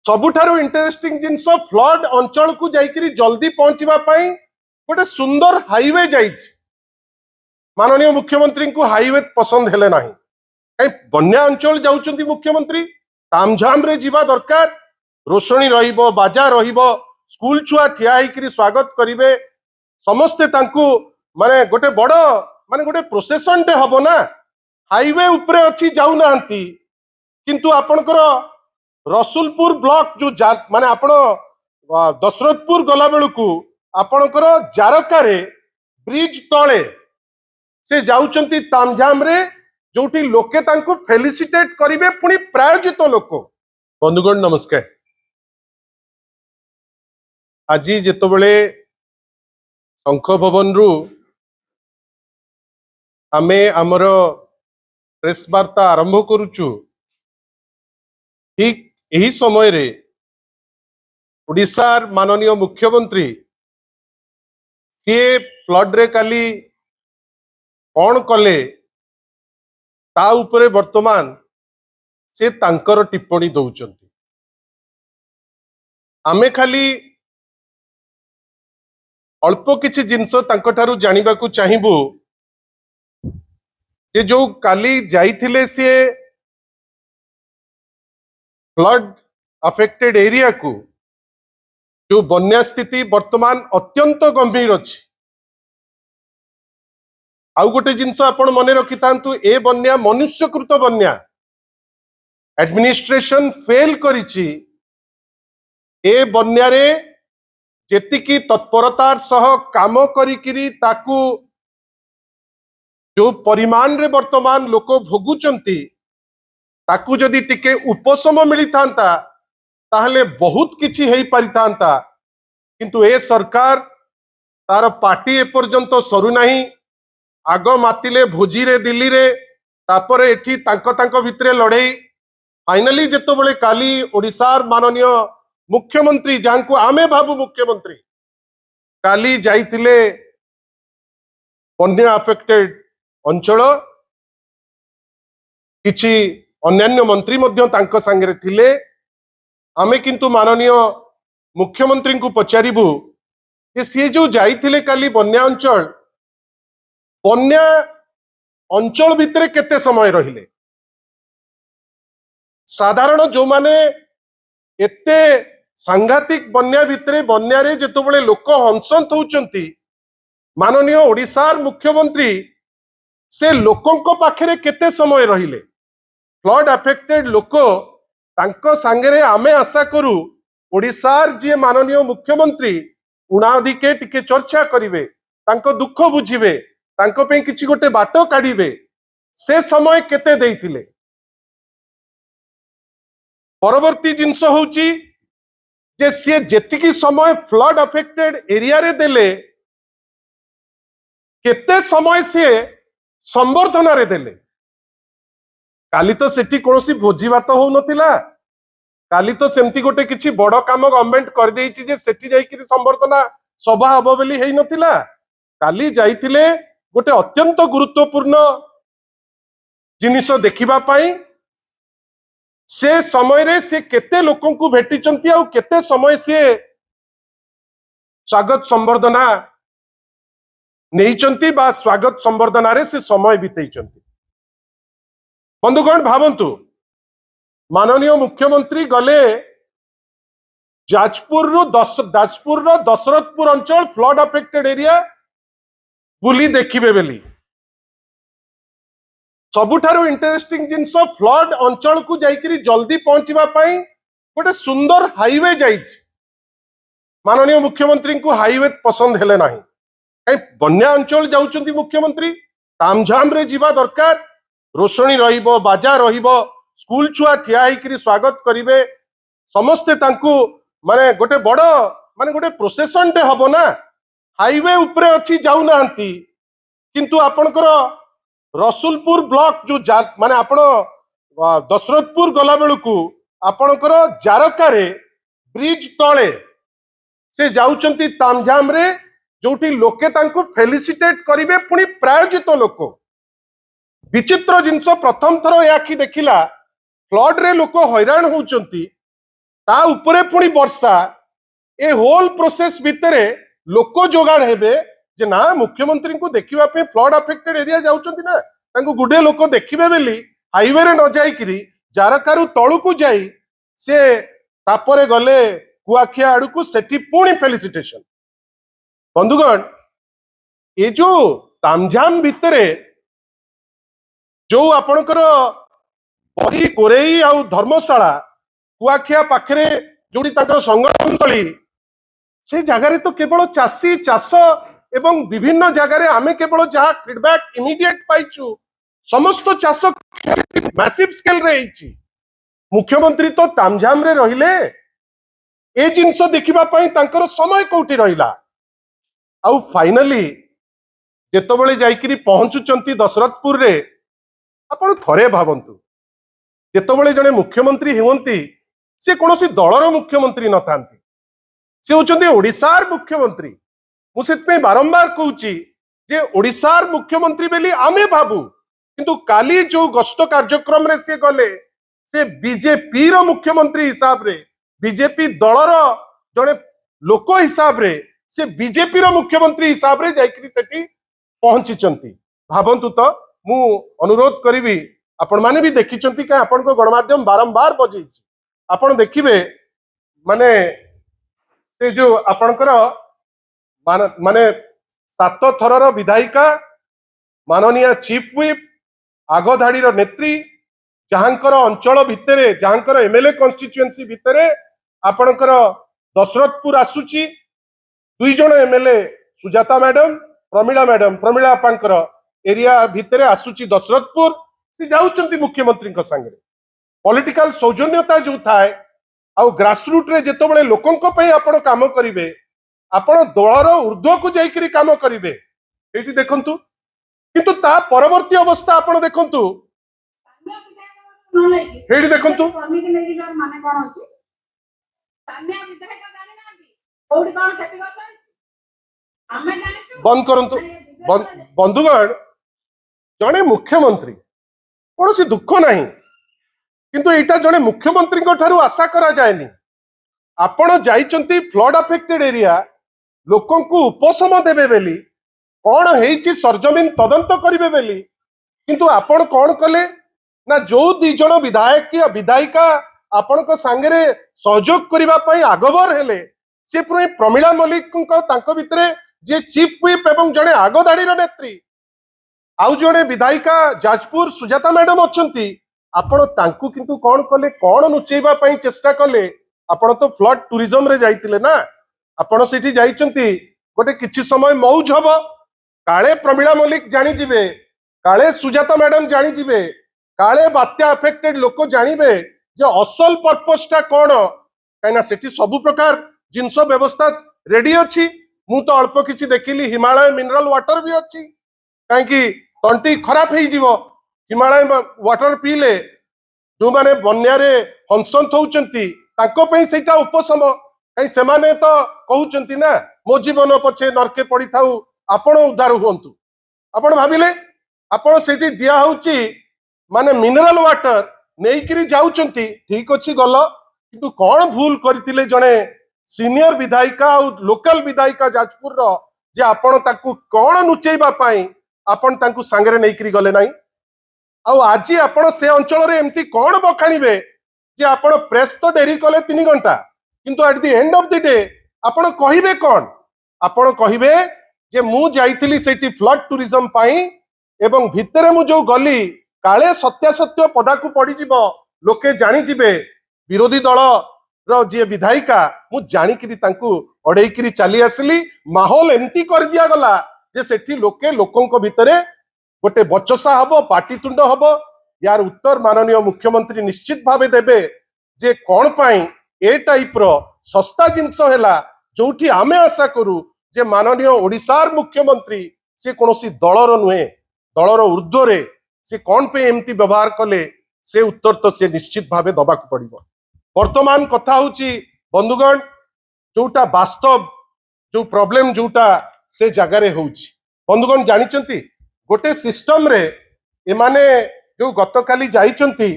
सबुठारु interesting जिनस flood अंचल को जाइकरी जल्दी पहुंचवा पाई गोटे सुंदर हाईवे जाइछि। माननीय मुख्यमंत्री को हाईवे पसंद हेले नाही कहीं बन्या अंचल जाउचंती मुख्यमंत्री तामझाम रे जीवा दरकार। रोशनी रहिबो, बाजा रहिबो, स्कूल छुआ ठिया होइकरी स्वागत करिवे समस्ते तांकू माने गोटे बड़ माने गोटे प्रोसेसन टे हबो ना। हाईवे उपरे अछि जाउ नांती किंतु आपनकर रसुलपुर ब्लॉक जो माने आपण दशरथपुर गला बेलू आपणकर जारकारे ब्रिज तले से जाउचंती तामझाम रे जोटी लोके तांको फेलिसिटेट करिवे पुनी प्रायोजित लोक। बंधुगण नमस्कार। आज जेतबेले शंख भवन रु आमे आमर प्रेस वार्ता आरंभ करुचु ठीक यही समय रे ओडिशार माननीय मुख्यमंत्री सी फ्लड रे काली कौन कले ता उपरे वर्तमान से तांकर टिप्पणी दौचंती। आमे खाली अल्प किछि जिंस तांको ठारू जानिबा को चाहिबू जे जो काली जाइथिले से फ्लड अफेक्टेड एरिया को जो बन्या स्थिति वर्तमान अत्यंत गंभीर अछि। आउ गोटे जिनस आपण मने रखि तांतु ए बन्या मनुष्यकृत बन्या एडमिनिस्ट्रेशन फेल करिछि। ए बन्या रे जेतिकी तत्परतार सह काम करिकिरी ताकू जो परिमाण रे वर्तमान लोक भोगुचंती ताकू जदि टिके उपशम मिली थांता ताहले बहुत किछि हेई परितांता किंतु ए सरकार तार पार्टी एपर्यंत सरू नाही। आग मातिले भोजी रे दिल्ली रे तापरे एठी तांको भितरे लड़ाई फाइनली जेतबेले काली ओडिशार माननीय मुख्यमंत्री जांको आमे भाबू मुख्यमंत्री काली जाइथिले बन्या अफेक्टेड अंचल किछि अन्यान्य मंत्री मध्य तांको संगे थिले। आमे किंतु माननीय मुख्यमंत्री को पचारिबू जे सी जो जाइथिले काली बन्या अंचल भितरे केते समय रहिले। साधारण जो माने एते सांघातिक बन्या भितरे बन्या रे जेतबेले लोक हंसंत होउचंती माननीय ओडिशार मुख्यमंत्री से लोकंको पाखरे केते समय रहिले। फ्लड अफेक्टेड लोक तांको सांगरे आमे आशा करू ओडिशार जे माननीय मुख्यमंत्री उणाधिके टिके चर्चा करिवे तांको दुख बुझिवे तांको पे किछि गोटे बाटो काढिवे से समय केते देइथिले। परवर्ती जिंस होउची जे से जेतिकी समय फ्लड अफेक्टेड एरिया रे देले केते समय से संवर्धन रे देले। काली तो सेठी कोनोसी भोजी बात हो नथिला। काली तो सेमती गोटे किछि बड़ काम गवर्नमेंट कर देइछि जे सेठी जाई कि संवर्धना सभा हबो बेली हेई नथिला। काली जाइथिले गोटे अत्यंत गुरुत्वपूर्ण जिनिस देखिबा पाई से समय रे से केते लोकन को भेटिचंती आ केते समय से स्वागत संवर्धना नेइचंती बा स्वागत संवर्धना रे से समय बितेइचंती। बंधुगण भावंतु माननीय मुख्यमंत्री गले जाजपुर रो दशरथपुर अंचल फ्लड अफेक्टेड एरिया बुली देखिबे बेली। सबुठारु इंटरेस्टिंग जिनस फ्लड अंचल को जाइकरी जल्दी पहुंचवा पाई गोटे सुंदर हाईवे जाइछि। माननीय मुख्यमंत्री को हाईवे पसंद हेले नाही कहीं बन्या अंचल जाउचंती मुख्यमंत्री तामझाम रे जीवा दरकार। रोशनी रहिबो, बाजा रहिबो, स्कूल छुआ ठिया होइकरी स्वागत करिवे समस्ते तांकू माने गोटे बड़ माने गोटे प्रोसेसन टे हबो ना। हाईवे उपरे अछि जाउ नांती किंतु आपणकर रसुलपुर ब्लॉक जो माने आपण दशरथपुर गला बेलू आपणकर जारकारे ब्रिज तले से जाउचंती तामझाम रे जोटी लोके तांको फेलिसिटेट करिवे पुनी प्रायोजित लोक। विचित्र जिंस प्रथम थर या कि देखिला फ्लड रे लोक हैरान होउचंती ता उपरे पुणी वर्षा ए होल प्रोसेस भितर लोक जोगाड़ हेबे जे ना मुख्यमंत्री को देखिबा पे फ्लड अफेक्टेड एरिया जाउचंती ना तांको गुडे लोक देखिबे बेली हाईवे रे न जाई किरी जारकारू तळु को जाई से तापरे गले कुआखिया आड़ू को सेठी पुणी फेलिसिटेशन बंधुगण ये जो तामझाम भितरे जो आपणकर बही कोरेई आउ धर्मशाला कुआखिया पाखरे जोड़ी ताकर संगठन स्थली से जगार तो केवल चाषी चाष एवं विभिन्न जगार आमे केवल जहाँ फीडबैक इमिडिएट पाइचु समस्त चाष मैसिव स्केल रे होईची मुख्यमंत्री तो तामझाम रे रहिले ए जिंस देखिबा पई तांकर समय कोठी रहिला आउ फाइनली जेतबेले जाइकिरी पहुंचुचंती दशरथपुर रे आपण थरे भावंतु जेतबेले जने मुख्यमंत्री हुवंती से कोनोसी दलर मुख्यमंत्री न थांती से होचंती ओडिसार मुख्यमंत्री मु सेतपे बारंबार कहूची जे ओडिसार मुख्यमंत्री बेली आमे भाबू किंतु काली जो गस्त कार्यक्रम रे से गले से बीजेपी रो मुख्यमंत्री हिसाब रे बीजेपी दलर जने लोक हिसाब रे से बीजेपी रो मुख्यमंत्री हिसाब रे जाइकरी सेठी पहुंचीचंती भाबंतु तो मु अनुरोध करिवि आपण माने भी देखिचंती का आपण को गणमाध्यम बारंबार बजेइची आपण देखिबे माने से जो आपणकर माने 7 थरर विधायिका माननीय चीफ व्हिप आगधाड़ी नेत्री जहांकर अंचल भितरे जहांकर एमएलए कॉन्स्टिट्युएंसी भितरे आपणकर दशरथपुर आसुची 2 जण एमएलए सुजाता मैडम प्रमिला अपांकर एरिया भितरे आसुची दशरथपुर से जाउचंती मुख्यमंत्री संगे पॉलिटिकल सौजन्यता जो थाए आउ ग्रासरूट रे जेतबेले लोकंक पई आपण काम करिवे आपण दलर ऊर्ध्व को जाइकरी काम करिवे एठी देखंतु किंतु ता परवर्ती अवस्था आपण देखंतु एठी देखंतु माने कोन अछि स्थानीय विधायक जानि नांती कोडी कोन खेती करछ आमे जानिछु बंद करंतु बंधुगण जने मुख्यमंत्री कौन दुख नहीं किंतु एटा जने मुख्यमंत्री को ठारू आशा करा जाएनी आपण जाइचंती फ्लड अफेक्टेड एरिया लोकों को उपशम देबे बेली कौन हेची सरजमीन तदंत करिवे बेली किंतु आपण कौन कले ना जो 2 जण विधायक या विधायिका आपण को सांगरे सहयोग करिबा पई आगबर हेले से पुणी प्रमिला मल्लिक को तांको भितरे जे चीफ व्हिप एवं जने आगदाड़ी नेत्री आउ जने विधायिका जाजपुर सुजाता मैडम अच्छंती आपण तांकु किंतु कौन कले कौन नुचेबा पई चेष्टा कले आपण तो फ्लड टूरिज्म रे जाइतिले ना आपण सेठी जाइचंती गोटे किछि समय मौज हबो काळे प्रमिला मल्लिक जानि जिवे काळे सुजाता मैडम जानि जिवे काळे बात्या अफेक्टेड लोक जानिबे जे असल पर्पसटा कोन काइना सेठी सब प्रकार जिंस व्यवस्था रेडी अछि मु तो अल्प किछि देखिली हिमालय मिनरल वाटर भी अछि काहे कि तंटी खराब हो जीवो हिमालय वाटर पीले जो माने बन्या रे हंसंत होउचंती ताको पई सेटा उपशम कहीं से माने तो कहउचंती ना मो जीवन पछे नरके पड़ी थाउ आपण उद्धार हुंतु आपण भाबिले आपण सेठी दिया होउची माने मिनरल वाटर नेइकिरी जाउचंती ठीक अछि गल किंतु कोन भूल करतिले जने सीनियर विधायिका और लोकल विधायिका जाजपुर रो जे आपण ताकू कोन नुचेबा पई आपण तांकू सांगरे नेइकिरी गले नाही आउ आज आपण से अंचल रे एमती कोन बखाणीबे जे आपण प्रेस तो डेरी कले 3 घंटा किंतु at the end of the day आपण कहिबे कोन आपण कहिबे जे मु जाइतिली सेठी फ्लड टूरिज्म पाई एवं भितरे मु जो गली काले सत्यासत्य पदाकू पड़ी जीवो लोके जानी जिबे विरोधी दल रो जे विधायिका मु जानिकिरी तांकू अड़ेइकिरी चली आसली माहौल एमती कर दिया गला जे सेठी लोके लोकंक भितरे गोटे बचसा हबो पाटीतुंड हबो यार उत्तर माननीय मुख्यमंत्री निश्चित भावे देबे जे कोन पाई ए टाइप रो सस्ता जिंस हैला जोठी आमे आशा करू जे माननीय ओडिसार मुख्यमंत्री से कोनोसी दलर नुहे दलर ऊर्ध्व रे से कोन पे एमती व्यवहार कले से उत्तर तो से निश्चित भावे दबाक पड़िबो वर्तमान कथा होची बंधुगण जोटा वास्तव जो प्रॉब्लम जोटा से जगह रे होची बंधुगण जानिचंती गोटे सिस्टम रे एमाने जो गतकाली जाइचंती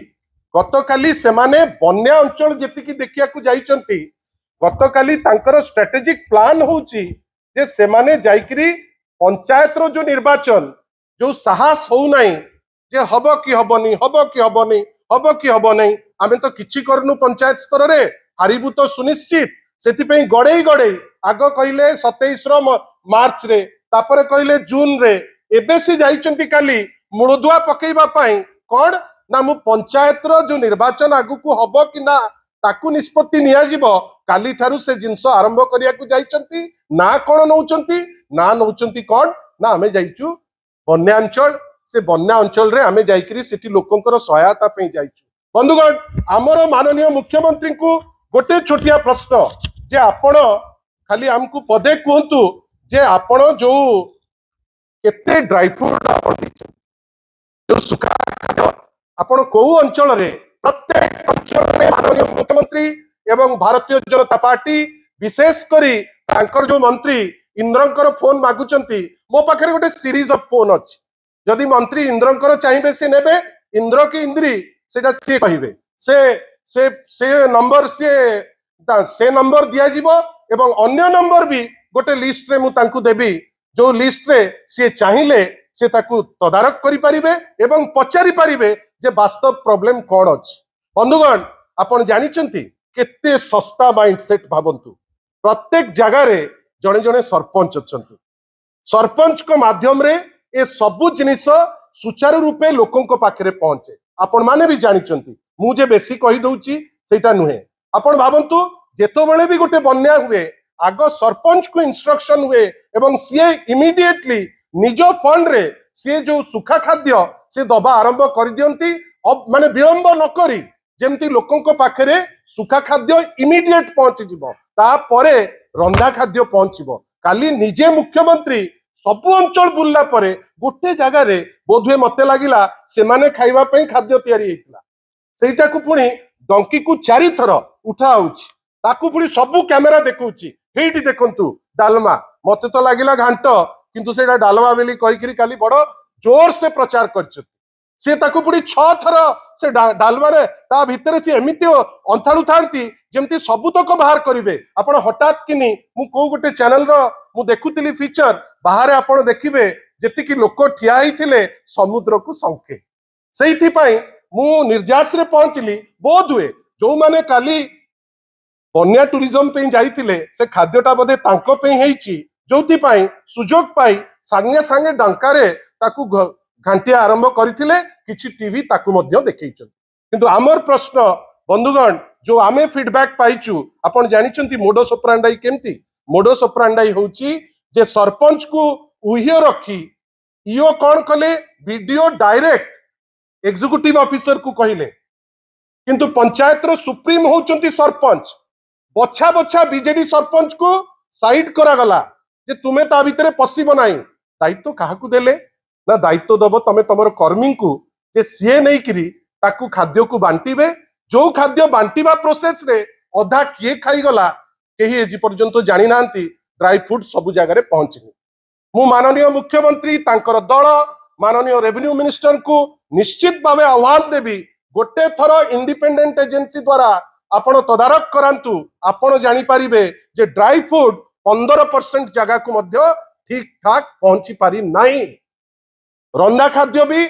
गतकाली सेमाने बन्या अंचल जेतिकी देखिया को जाइचंती गतकाली तांकर स्ट्रेटेजिक प्लान होउची जे सेमाने जाइकरी पंचायत रो जो निर्वाचन जो साहस हो नाही जे हब कि हबनी हब कि हबनी हब कि हब नहीं आमे तो किछि करनु पंचायत स्तर रे हारिबु तो सुनिश्चित सेति गड़े गड़े आग कहले 27 मार्च रे तापर कहले जून रे एबे से जाइचंती काली मूलदुआ पकेइबा पई कोन ना मु पंचायत रो जो निर्वाचन आगु को हबो कि ना ताकू निष्पत्ति निया जिवो काली ठारू से जिंस आरंभ करिया को जाइचंती ना कोन नउचंती ना नउचंती कोन ना आमे जाइचु बन्या अंचल से बन्या अंचल रे आमे जाइकरी सिटी लोकंकर सहायता पे जाइचु बंधुगण आमर माननीय मुख्यमंत्री को गोटे छोटिया प्रश्न जे आपण खाली हमकु पदे कहतु जे आपण जो केते ड्राई फ्रूट आपण दीछन जो सुखा खाद्य आपण को अंचल रे प्रत्येक अंचल में माननीय मुख्यमंत्री एवं भारतीय जनता पार्टी विशेष करी तांकर जो मंत्री इंद्रंकर फोन मागुचंती मो पाखरे गोटे सीरीज ऑफ फोन अछि जदि मंत्री इंद्रंकर चाहिए से नेबे इंद्र की इंद्री सेटा से कहिबे से नंबर से नंबर दिया जिवो एवं अन्य नंबर भी गोटे लिस्ट रे मु तांकु देबी जो लिस्ट रे से चाहिए से ताकु तदारक करि परिबे एवं पचारि परिबे जे वास्तव प्रॉब्लम कोन अछि बंधुगण आपण जानिचंती केते सस्ता माइंडसेट भाबंतु प्रत्येक जगह रे जणे जणे सरपंच अछंती सरपंच को माध्यम रे ए सबु जिनिस सुचारू रूपे लोकों को पाखरे पहुंचे आपण माने भी जानिचंती मु जे बेसी कहि दउची सेटा नुहे आपण भाबंतु जेतो बेले भी गोटे बन्या हुए आग सरपंच को इंस्ट्रक्शन हुए एवं सीए इमीडिएटली निज फंड रे से जो सुखा खाद्य से दबा आरंभ कर दियंती अब माने विलंब न करी जेमती लोकों को पाखरे सुखा खाद्य इमीडिएट पहुंची जिवो ता परे रंधा खाद्य पहुंचीबो काली निजे मुख्यमंत्री सबु अंचल बुलला परे गोटे जगह रे बोधुए मते लागिला से माने खाइबा पई खाद्य तयारी हेतिला सेटा को पुनी डंकी को 4 थर उठा होउची ताकू पुनी सबु कैमरा देखौची हेटी देखंतु डालमा मते तो लागिला घांट किंतु सेटा डालमा बेली कहि करी काली बड़ जोर से प्रचार करछ से ताकू पुनी 6 थर से डालमा रे ता भितरे से एमिति अंथाळु थांती जेमती सबुतक बाहर करिवे आपण हठात किनी मु को गोटे चैनल रो मु देखुतिली फीचर बाहर आपण देखिबे जेति कि लोक ठिया हिथिले समुद्र को संखे सेइथि पई मु निर्जास रे पहुंचली बोध हुए जो माने काली बन्या टूरिज्म पे जाइथिले से खाद्यटा बदे तांको पे हेइची जोथि पई सुजोग पाई संगे संगे डंकारे ताकू घंटिया आरंभ करथिले किछि टीवी ताकू मध्य देखैछन किंतु आमर प्रश्न बंधुगण जो आमे फीडबैक पाइचु आपण जानिचंती मोडस ऑपरेंडाई केमती मोडस ऑपरेंडाई होउची जे सरपंच को उहियो रखी इयो कोन कले वीडियो डायरेक्ट एग्जीक्यूटिव ऑफिसर को कहिले किंतु पंचायत रो सुप्रीम होउचंती सरपंच बछा बछा बीजेडी सरपंच को साइड करा गला जे तुमे ता भितरे पसिबो नाही दायित्व काहा को देले ना दायित्व दबो तमे तमर कर्मी को जे सीए नै करी ताकू खाद्य को बांटीबे जो खाद्य बांटीबा प्रोसेस रे अधा किए खाई गला केही एजी पर्यंत जानि नांती ड्राई फ्रूट सब जगह रे पहुंचनी मु माननीय मुख्यमंत्री तांकर दल माननीय रेवेन्यू मिनिस्टर को निश्चित भावे आह्वान देवी गोटे थर इंडिपेंडेंट एजेंसी द्वारा आपण तदारक करांतु आपण जानि परिबे जे ड्राई फ्रूट 15% जगह को मध्य ठीक ठाक पहुंची पारी नाही रंधा खाद्य भी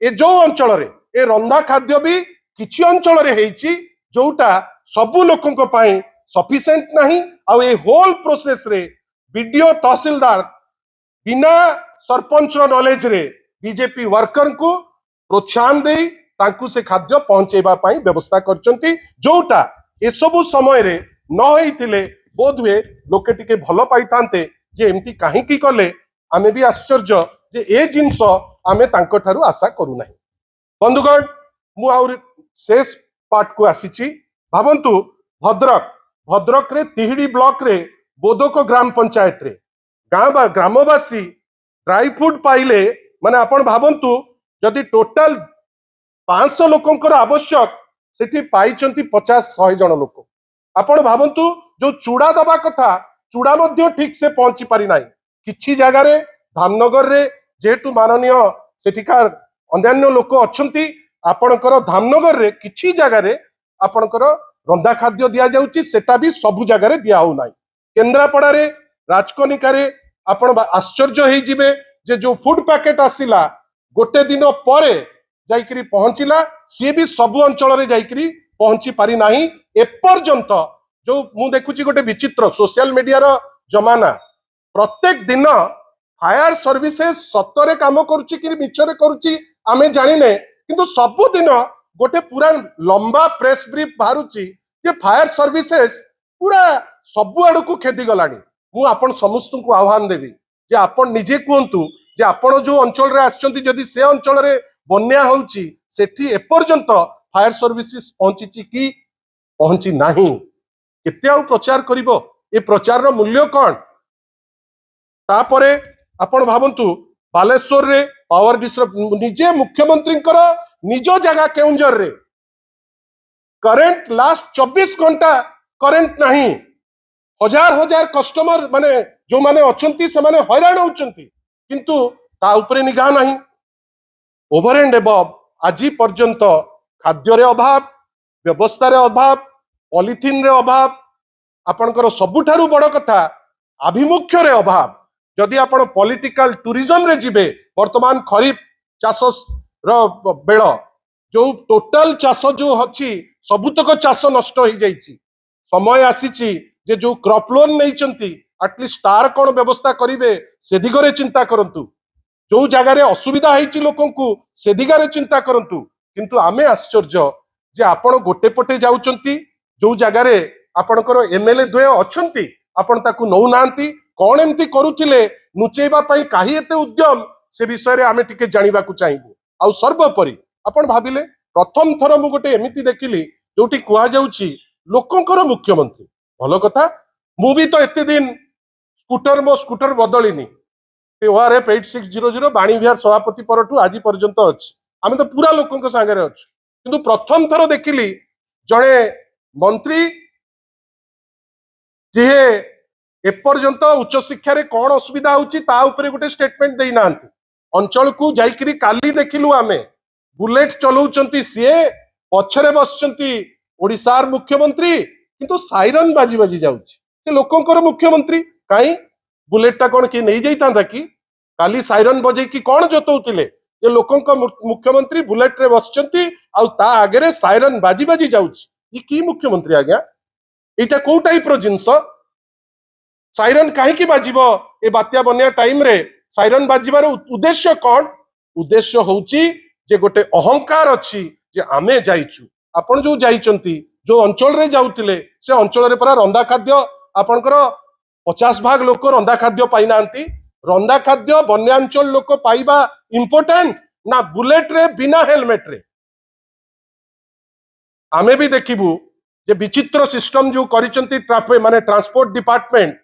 ए जो अंचल रे ए रंधा खाद्य भी किछि अंचल रे हेइची जोटा सबु लोकन को पाई सफिशिएंट नहीं आ ए होल प्रोसेस रे वीडियो तहसीलदार बिना सरपंच रो नॉलेज रे बीजेपी वर्कर को प्रोत्साहन देई तांकु से खाद्य पहुंचेबा पाई व्यवस्था करचंती जोटा ए सबु समय रे न होइतिले बोधवे लोके टिके भलो पाइतांते जे एमती काहे की कले आमे भी आश्चर्य जे ए जिंस आमे तांको थारु आशा करू नाही बंधुगण मु आउर शेष पार्ट को आसीची भाबंतु भद्रक रे तिहिडी ब्लॉक रे बोदोक ग्राम पंचायत रे ग्रामवासी ड्राई फ्रूट पाइले माने आपण भाबंतु जदि टोटल 500 लोकंकर आवश्यक सेठी पाइचंती 50-100 जन लोक आपण भाबंतु जो चूड़ा दबा कथा चूड़ा मध्य ठीक से पहुंची पारि नाही किछि जगह रे धामनगर रे जेतु माननीय सेठिकार अन्यान्य लोक अछंती आपणकर धामनगर रे किछि जगह रे आपणकर रंधा खाद्य दिया जाउची सेटा भी सबु जगह रे दिया हो नाही केन्द्रापड़ा रे राजकनिका रे आपण आश्चर्य होई जिवे जे जो फूड पैकेट आसिला गोटे दिन परे जाइकरी पहुंचिला सी भी सबु अंचल रे जाइकरी पहुंची पारि नाही एपर्यंत जो मु देखुची गोटे विचित्र सोशल मीडिया रो जमाना प्रत्येक दिन फायर सर्विसेस सतरे काम करुची कि मिछरे करुची आमे जानिने किंतु सबु दिन गोटे पूरा लंबा प्रेस ब्रीफ बाहरुची जे फायर सर्विसेस पूरा सबु आड़ को खेदी गलानी मु आपण समस्त को आह्वान देवी जे आपण निजे कहतु जे आपण जो अंचल रे आछंती जदि से अंचल रे बन्या होउची सेठी एपर्यंत फायर सर्विसेस पहुंची कि पहुंची नाही केते आउ प्रचार करिवो ए प्रचार रो मूल्य कोन तापरे आपण भाबंतु बालेश्वर रे पावर डिस्ट्रप निजे मुख्यमंत्री निज जगह केउंझर रे करेंट लास्ट 24 घंटा करेंट नहीं हजार हजार कस्टमर माने जो माने अछंती से माने हैरान होउचंती किंतु ता ऊपर निगाह नहीं ओवर एंड एबव आज पर्यंत खाद्य रे अभाव व्यवस्था रे अभाव पॉलिथिन रे अभाव आपनकर सबुठारु बड़ कथा आभिमुख्य रे अभाव जदि आपण पॉलिटिकल टूरिज्म रे जिबे वर्तमान खरीफ चाष रो बेଳ जो टोटल चाष जो अछि सबुतक चाष नष्ट हो जाइछि समय आसीछि जे जो क्रॉप लोन नैचंती एटलिस्ट तार कोन व्यवस्था करिवे से दिगरे चिंता करंतु जो जगह रे असुविधा हैछि लोकंकु से दिगरे चिंता करंतु किंतु आमे आश्चर्य जे आपण गोटे पटे जाउचंती जो जगह रे आपणकर एमएलए द्वय अछंती आपण ताकू नौ नांती कोन एमती करूथिले नुचेबा पई काहे एते उद्यम से विषय रे आमे टिके जानिबा को चाहिबू आ सर्वोपरि आपण भाबिले प्रथम थर मु गोटे एमिति देखिली जोटी कुआ जाउची लोकंकर मुख्यमंत्री भलो कथा मु भी तो एते दिन मो स्कूटर बदलिनी ओआरएफ 8600 बाणी विहार सभापति परठू आज पर्यंत अछि आमे तो पूरा लोकंक संगे रे अछि किंतु प्रथम थर देखिली जणे मंत्री जे एपर्यंत उच्च शिक्षा रे कौन असुविधा होची ता ऊपर गोटे स्टेटमेंट देई नांती अंचल को जाइकरी काली देखिलु आमे बुलेट चलाउचंती सीए पछरे बसचंती ओडिसार मुख्यमंत्री किंतु साइरन बाजी बाजी जाउची से लोकंकर मुख्यमंत्री काई बुलेटटा कोन कि नहीं जाइतांदा कि काली साइरन बजे कि कोन जतौतिले जे लोकंक मुख्यमंत्री बुलेट रे बसचंती आ ता आगे रे साइरन बाजी बाजी जाउची ई की मुख्यमंत्री आज्ञा एटा को टाइप रो जिंस साइरन काहे कि बाजिबो ए बात्या बन्या टाइम रे साइरन बाजिबार उद्देश्य कोन उद्देश्य होउची जे गोटे अहंकार अछि जे आमे जाइचु आपण जो जाइचंती जो अंचल रे जाउतिले से अंचल रे परा रंदा खाद्य आपणकर 50% लोक रंदा खाद्य पाई नांती रंदा खाद्य बन्यांचल लोक पाइबा इंपोर्टेंट ना बुलेट रे बिना हेलमेट रे आमे भी देखिबू जे विचित्र सिस्टम जो करिचंती ट्राफिक माने ट्रांसपोर्ट डिपार्टमेंट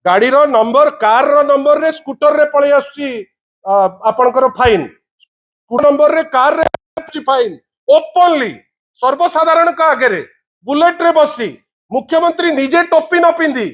गाड़ी रो नंबर कार रो नंबर रे स्कूटर रे पळे आछि आपणकर फाइन स्कूटर नंबर रे कार रे फाइन ओपनली सर्वसाधारण का आगे रे बुलेट रे बसी मुख्यमंत्री निजे टोपी न पिंदी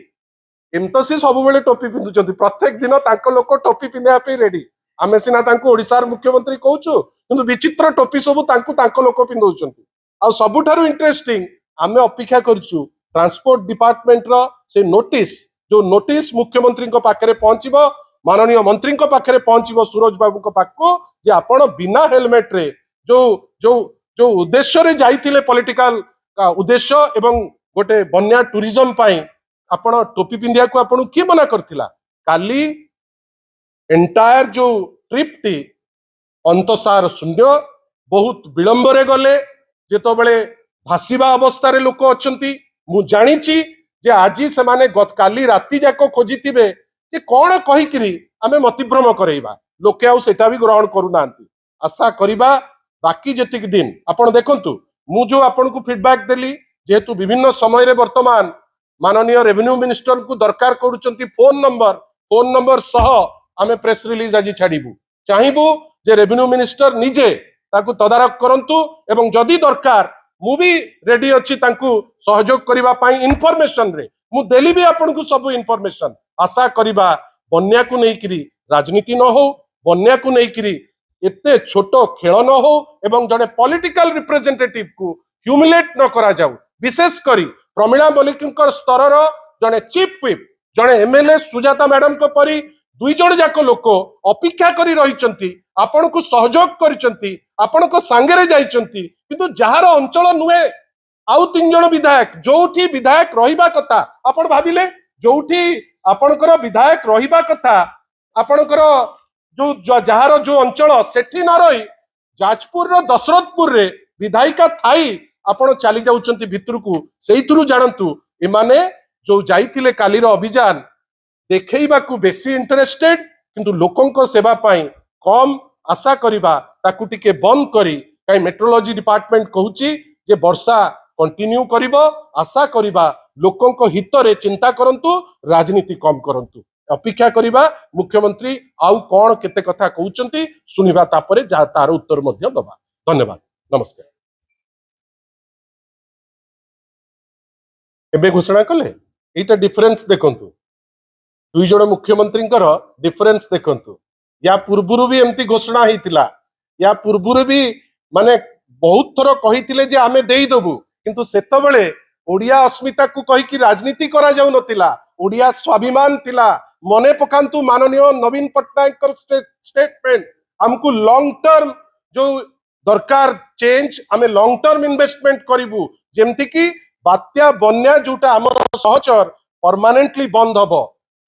एमतो से सब बेले टोपी पिंदुचंती प्रत्येक दिन तांको लोक टोपी पिंदिया पे रेडी आमे सिना तांको ओडिसार मुख्यमंत्री कहूछु किंतु विचित्र टोपी सब तांको तांको लोक पिंदुचंती आ सबुठारु इंटरेस्टिंग आमे अपेक्षा करछु ट्रांसपोर्ट डिपार्टमेंट रो से नोटिस जो नोटिस मुख्यमंत्री को पाखरे पहुंचीबो माननीय मंत्री को पाखरे पहुंचीबो सूरज बाबू को पाखको जे आपण बिना हेलमेट रे जो जो जो उद्देश्य रे जाइतिले पॉलिटिकल उद्देश्य एवं गोटे बन्या टूरिज्म पाई आपण टोपी पिंदिया को आपण की मना करथिला काली एंटायर जो ट्रिप टी अंतसार शून्य बहुत विलंब रे गले जेतो बेले भासीबा अवस्था रे लोक अछंती मु जानिची जे आजी से माने काली राति जाको खोजिथिबे जे कोन कहिकरी आमे मतिभ्रम करैबा लोके आउ सेटा भी ग्रहण करू नांती आशा करिबा बाकी जतिक दिन आपण देखंतु मु जो आपण को फीडबैक देली जेहेतु विभिन्न समय रे वर्तमान माननीय रेवेन्यू मिनिस्टर को दरकार करूचंती फोन नंबर सह आमे प्रेस रिलीज आज छाड़िबू चाहिबू जे रेवेन्यू मिनिस्टर निजे ताकू तदारक करंतु एवं जदि दरकार मु भी रेडी अछि तांकू सहयोग करिबा पाई इन्फॉर्मेशन रे मु देली भी आपन को सब इन्फॉर्मेशन आशा करिबा बन्या को नै करी राजनीति न हो बन्या को नै करी एते छोट खेल न हो एवं जने पॉलिटिकल रिप्रेजेंटेटिव को ह्यूमिलेट न करा जाऊ विशेष करी प्रमिला मलिक स्तर जने चीफ व्हिप जने एमएलए सुजाता मैडम को परी दुई जण जाक लोक अपेक्षा करी रहिचंती आपण को सहयोग करिचंती आपण को सांगरे जाइचंती किंतु जहार अंचल नुहे आउ तीन जण विधायक जोठी विधायक रहिबा कथा आपण भाबिले जोठी आपणकर विधायक रहिबा कथा आपणकर जो जहार जो अंचल सेठी न रही जाजपुर रो दशरथपुर रे विधायिका थाई आपण चली जाउचंती भितर को सेइथुरु जानंतु एमाने जो जाइथिले कालीर अभियान देखैबा को बेसी इंटरेस्टेड किंतु लोकंक सेवा पाई कम आशा करिबा ताकू टिके बंद करी काई मेट्रोलॉजी डिपार्टमेंट कहूची जे वर्षा कंटिन्यू करिबो आशा करिबा लोकंक हित रे चिंता करंतु राजनीति कम करंतु अपेक्षा करिबा मुख्यमंत्री आउ कोन केते कथा कहउचंती सुनिबा तापरे जा तार उत्तर मध्य दबा धन्यवाद नमस्कार एबे घोषणा कले एटा डिफरेंस देखंतु दुई जण मुख्यमंत्री डिफरेंस देखंतु या पूर्वरु भी एमती घोषणा हेतिला या पूर्वरु भी माने बहुत थर कहिथिले जे आमे देई दबु किंतु सेतबेले ओडिया अस्मिता को कहि कि राजनीति करा जाउ नतिला ओडिया स्वाभिमान थिला मने पकांतु माननीय नवीन पटनायक स्टेटमेंट हमकु लॉन्ग टर्म जो दरकार चेंज आमे लॉन्ग टर्म इन्वेस्टमेंट करिवु जेमति कि बात्या बन्या जोटा हमर सहचर परमानेंटली बंद हबो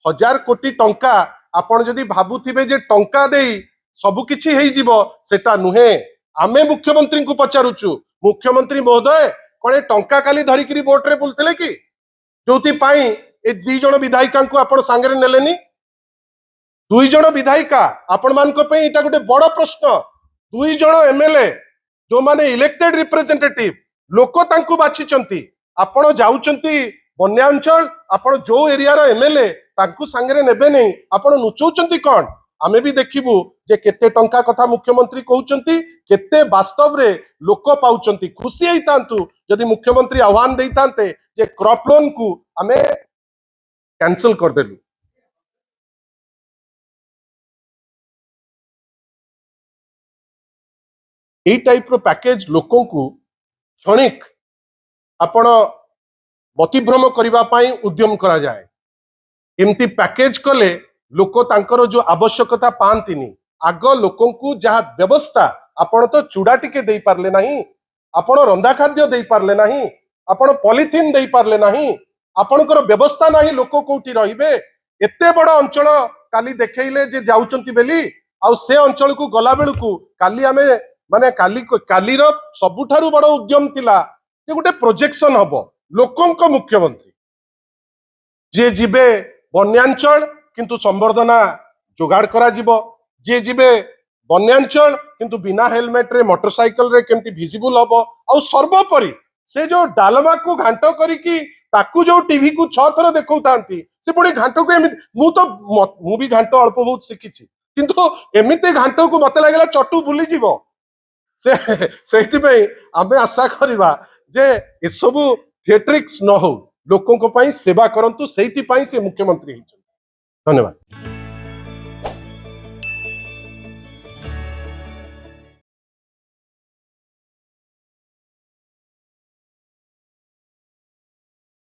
1000 कोटी टंका आपण जदि भाबुथिबे जे टंका देई सबु किछि हेई जिवो सेटा नुहे आमे मुख्यमंत्री को पचारुचु मुख्यमंत्री महोदय कोने टंका काली धरिकरी बोट रे बुलथिले कि जोति पाई ए दुई जण विधायिका को आपण सांगरे नेलेनी दुई जण विधायिका आपण मान को पई एटा गोटे बड़ प्रश्न दुई जण एमएलए जो माने इलेक्टेड रिप्रेजेंटेटिव लोक तांकु बाछिचंती आपण जाउचंती बन्या अंचल आपण जो एरिया रो एमएलए तांकु सांगरे नेबे नै आपण नुचौचंती कोन आमे भी देखिबु जे केते टंका कथा मुख्यमंत्री कहउचंती केते वास्तव रे लोक पाउचंती खुशी हेइतांतु जदि मुख्यमंत्री आह्वान देइतांते जे क्रॉप लोन को आमे कैंसिल कर देलु ए टाइप रो पैकेज लोकों को क्षणिक आपण मतिभ्रम करिबा पाई उद्यम करा जाए एमती पैकेज कले लोक तांकर जो आवश्यकता पांतिनी आग लोकों को जहा व्यवस्था आपण तो चूड़ा टिके दे पारले नहीं आपण रंधा खाद्य दे पारले नहीं आपण पॉलिथिन दे पारले नहीं आपणकर व्यवस्था नहीं लोक कोठी रहिबे एते बड़ अंचल काली देखैले जे जाउचंती बेली आ से अंचल को गला बेलू को काली आमे माने काली रो सबुठारु बड़ उद्यम थिला जे गोटे प्रोजेक्शन हबो लोकंक मुख्यमंत्री जे जिबे बन्यांचल किंतु संवर्धना जोगाड़ करा जिवो जे जिबे बन्यांचल किंतु बिना हेलमेट रे मोटरसाइकिल रे केमती विजिबल हबो आ सर्वोपरि से जो डालमा को घांटो करिकी ताकू जो टीवी को 6 थर देखौतांती से पुणी घांटो को मु भी घांटो अल्प बहुत शिखिछि किंतु एमिते घांटो को मते लागला चटू भूली जीवो से आमे आशा करिबा जे ए सबु थिएट्रिक्स न हो लोकों को पाई सेवा करंतु सेति पाई से मुख्यमंत्री धन्यवाद।